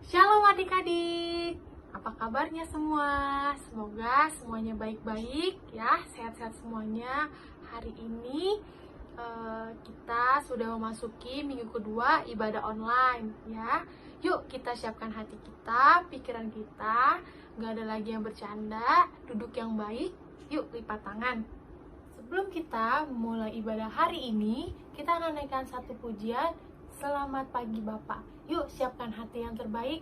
Shalom adik-adik, apa kabarnya semua? Semoga semuanya baik-baik ya, sehat-sehat semuanya. Hari ini kita sudah memasuki minggu kedua ibadah online ya. Yuk kita siapkan hati kita, pikiran kita, gak ada lagi yang bercanda, duduk yang baik, yuk lipat tangan. Sebelum kita mulai ibadah hari ini, kita akan naikkan satu pujian. Selamat pagi Bapak. Yuk siapkan hati yang terbaik.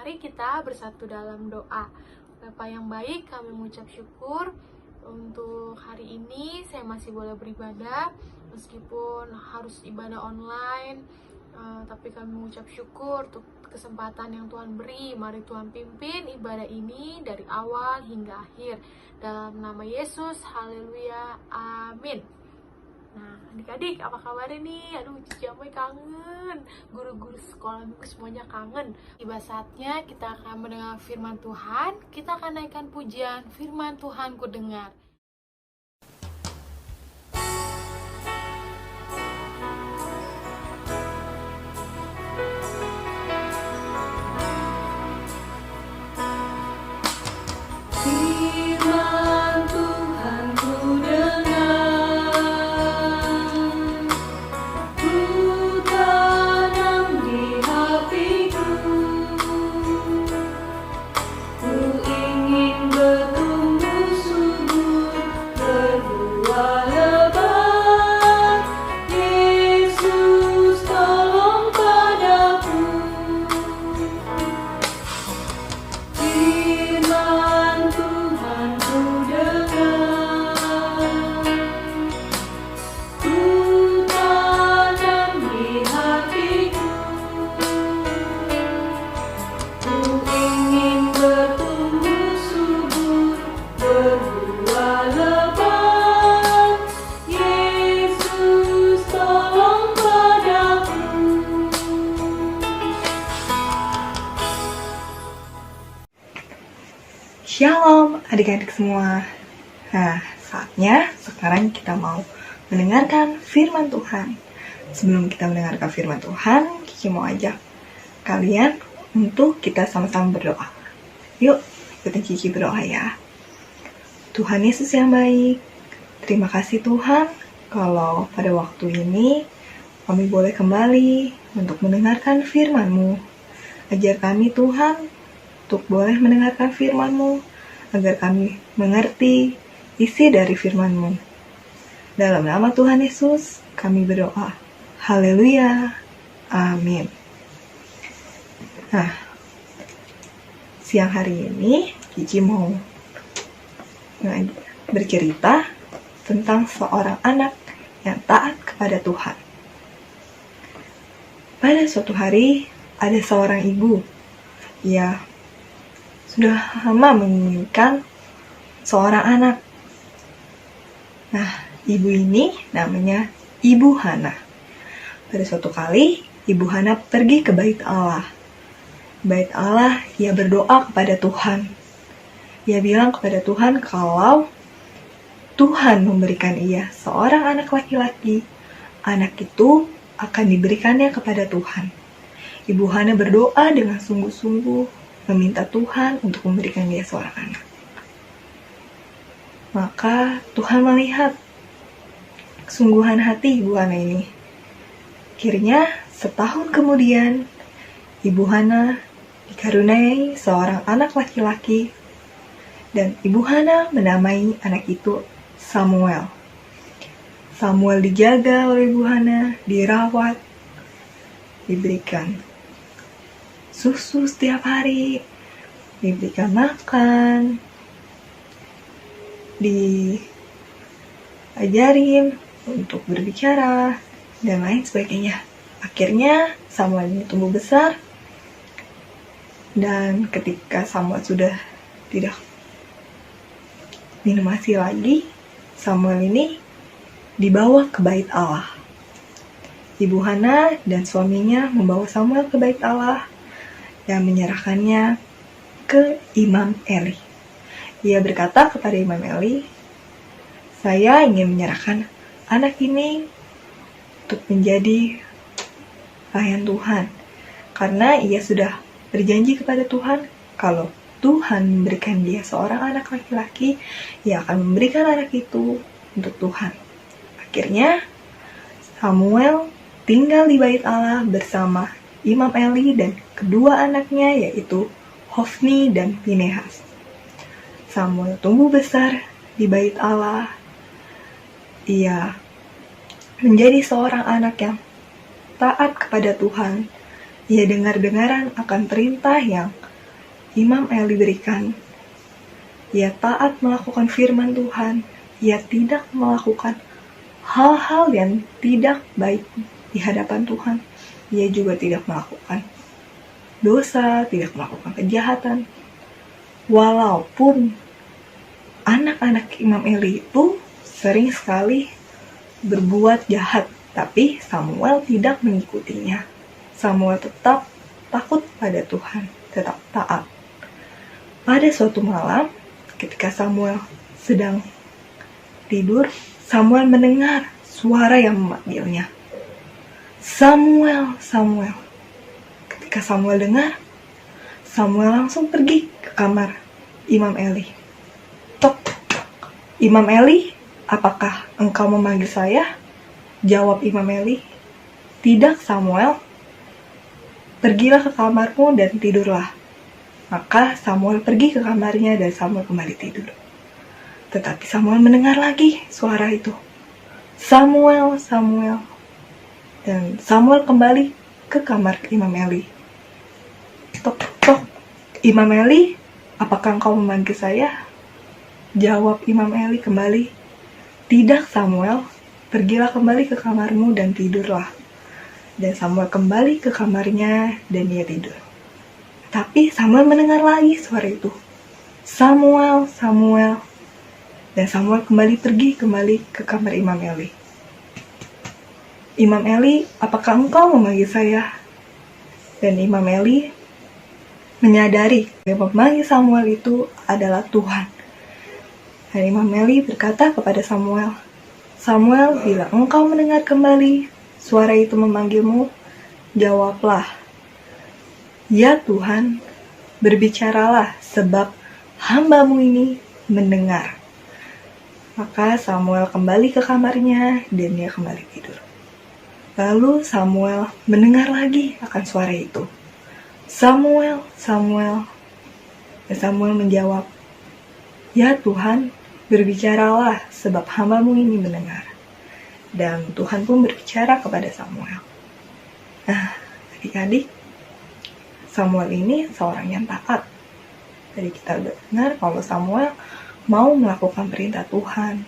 Mari kita bersatu dalam doa. Bapa yang baik, kami mengucap syukur untuk hari ini saya masih boleh beribadah meskipun harus ibadah online, tapi kami mengucap syukur untuk kesempatan yang Tuhan beri. Mari Tuhan pimpin ibadah ini dari awal hingga akhir. Dalam nama Yesus, haleluya, amin. Nah, adik-adik apa kabarnya nih? Aduh, Cici Amoy kangen. Guru-guru sekolah minggu semuanya kangen. Tiba saatnya kita akan mendengar firman Tuhan. Kita akan naikkan pujian firman Tuhan ku dengar. Shalom adik-adik semua. Nah, saatnya sekarang kita mau mendengarkan firman Tuhan. Sebelum kita mendengarkan firman Tuhan, Kiki mau ajak kalian untuk kita sama-sama berdoa. Yuk, ikutin Kiki berdoa ya. Tuhan Yesus yang baik, terima kasih Tuhan kalau pada waktu ini kami boleh kembali untuk mendengarkan firman-Mu. Ajar kami Tuhan untuk boleh mendengarkan firman-Mu, agar kami mengerti isi dari firman-Mu. Dalam nama Tuhan Yesus, kami berdoa. Haleluya. Amin. Nah, siang hari ini Kiki mau bercerita tentang seorang anak yang taat kepada Tuhan. Pada suatu hari, ada seorang ibu. Ia sudah lama menginginkan seorang anak. Nah, ibu ini namanya Ibu Hana. Pada suatu kali, Ibu Hana pergi ke Bait Allah. Bait Allah, ia berdoa kepada Tuhan. Ia bilang kepada Tuhan kalau Tuhan memberikan ia seorang anak laki-laki, anak itu akan diberikannya kepada Tuhan. Ibu Hana berdoa dengan sungguh-sungguh, meminta Tuhan untuk memberikan dia seorang anak. Maka Tuhan melihat kesungguhan hati Ibu Hana ini. Akhirnya setahun kemudian, Ibu Hana dikaruniai seorang anak laki-laki, dan Ibu Hana menamai anak itu Samuel. Samuel dijaga oleh Ibu Hana, dirawat, diberikan susu setiap hari, diberikan makan, diajarin untuk berbicara, dan lain sebagainya. Akhirnya Samuel ini tumbuh besar, dan ketika Samuel sudah tidak minum ASI lagi, Samuel ini dibawa ke Bait Allah. Ibu Hana dan suaminya membawa Samuel ke Bait Allah dan menyerahkannya ke Imam Eli. Ia berkata kepada Imam Eli, "Saya ingin menyerahkan anak ini untuk menjadi pelayan Tuhan, karena ia sudah berjanji kepada Tuhan kalau Tuhan memberikan dia seorang anak laki-laki, ia akan memberikan anak itu untuk Tuhan." Akhirnya, Samuel tinggal di Bait Allah bersama Imam Eli dan kedua anaknya, yaitu Hofni dan Pinehas. Samuel tumbuh besar di Bait Allah. Ia menjadi seorang anak yang taat kepada Tuhan. Ia dengar-dengaran akan perintah yang Imam Eli berikan. Ia taat melakukan firman Tuhan. Ia tidak melakukan hal-hal yang tidak baik di hadapan Tuhan. Ia juga tidak melakukan dosa, tidak melakukan kejahatan. Walaupun anak-anak Imam Eli itu sering sekali berbuat jahat, tapi Samuel tidak mengikutinya. Samuel tetap takut pada Tuhan, tetap taat. Pada suatu malam, ketika Samuel sedang tidur, Samuel mendengar suara yang memanggilnya. "Samuel, Samuel." Ketika Samuel dengar, Samuel langsung pergi ke kamar Imam Eli. "Tok, Imam Eli, apakah engkau memanggil saya?" Jawab Imam Eli, "Tidak, Samuel. Pergilah ke kamarmu dan tidurlah." Maka Samuel pergi ke kamarnya dan Samuel kembali tidur. Tetapi Samuel mendengar lagi suara itu. "Samuel, Samuel." Dan Samuel kembali ke kamar Imam Eli. "Tok, tok, Imam Eli, apakah engkau memanggil saya?" Jawab Imam Eli kembali, "Tidak, Samuel. Pergilah kembali ke kamarmu dan tidurlah." Dan Samuel kembali ke kamarnya dan dia tidur. Tapi Samuel mendengar lagi suara itu. "Samuel, Samuel." Dan Samuel pergi ke kamar Imam Eli. "Imam Eli, apakah engkau memanggil saya?" Dan Imam Eli menyadari bahwa memanggil Samuel itu adalah Tuhan. Dan Imam Eli berkata kepada Samuel, "Samuel, bila engkau mendengar kembali suara itu memanggilmu, jawablah, "Ya Tuhan, berbicaralah sebab hamba-Mu ini mendengar." Maka Samuel kembali ke kamarnya dan dia kembali tidur. Lalu Samuel mendengar lagi akan suara itu. "Samuel, Samuel." Dan Samuel menjawab, "Ya Tuhan, berbicaralah sebab hamba-Mu ini mendengar." Dan Tuhan pun berbicara kepada Samuel. Nah, adik-adik, Samuel ini seorang yang taat. Tadi kita udah dengar kalau Samuel mau melakukan perintah Tuhan.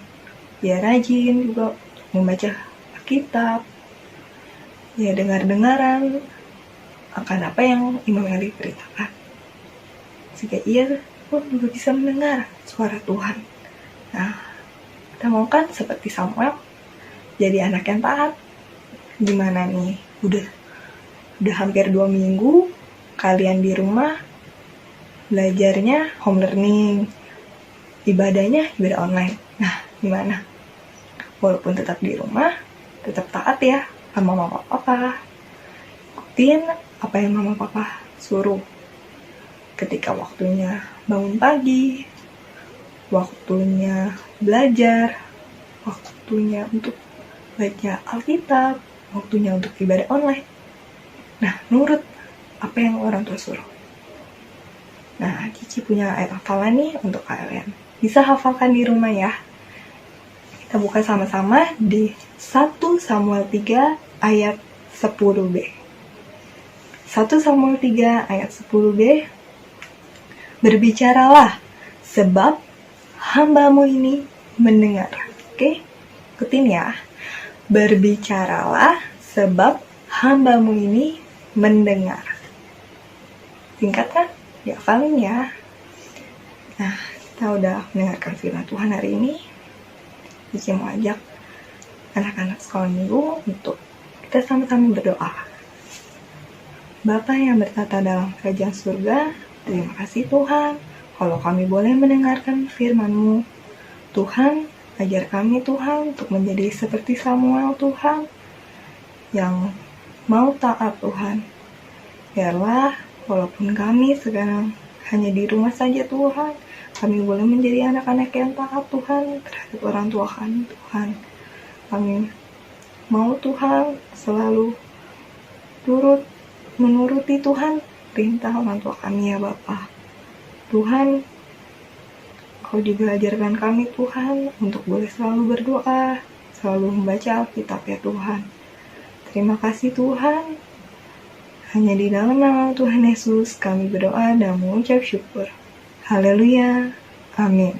Dia rajin juga membaca Alkitab. Dia dengar-dengaran akan apa yang Imam Eli perintahkan. Sehingga ia pun juga bisa mendengar suara Tuhan. Nah, kita mau kan seperti Samuel, jadi anak yang taat. Gimana nih? Udah hampir 2 minggu kalian di rumah, belajarnya home learning, ibadahnya ibadah online. Nah, gimana? Walaupun tetap di rumah, tetap taat ya sama mama papa. Ikutin apa yang mama papa suruh. Ketika waktunya bangun pagi, waktunya belajar, waktunya untuk baca Alkitab, waktunya untuk ibadah online. Nah, nurut apa yang orang tua suruh. Nah, Cici punya ayat hafalan nih untuk kalian. Bisa hafalkan di rumah ya. Kita buka sama-sama di 1 Samuel 3 ayat 10b. 1 Samuel 3 ayat 10b. Berbicaralah sebab hamba-Mu ini mendengar. Oke, ikutin ya. Berbicaralah sebab hamba-Mu ini mendengar. Singkat kan? Dihafalin ya. Nah, kita udah mendengarkan firman Tuhan hari ini. Cici mau ajak anak-anak sekolah minggu untuk kita sama-sama berdoa. Bapa yang bertata dalam kerajaan surga, terima kasih Tuhan kalau kami boleh mendengarkan firman-Mu. Tuhan, ajar kami Tuhan untuk menjadi seperti Samuel Tuhan, yang mau taat Tuhan. Biarlah walaupun kami sekarang hanya di rumah saja Tuhan, kami boleh menjadi anak-anak yang taat Tuhan terhadap orang tua kami Tuhan. Kami mau Tuhan selalu menuruti Tuhan perintah orang tua kami ya Bapa. Tuhan, Kau juga ajarkan kami Tuhan untuk boleh selalu berdoa, selalu membaca Alkitab ya Tuhan. Terima kasih Tuhan. Hanya di dalam nama Tuhan Yesus kami berdoa dan mengucap syukur. Haleluya. Amin.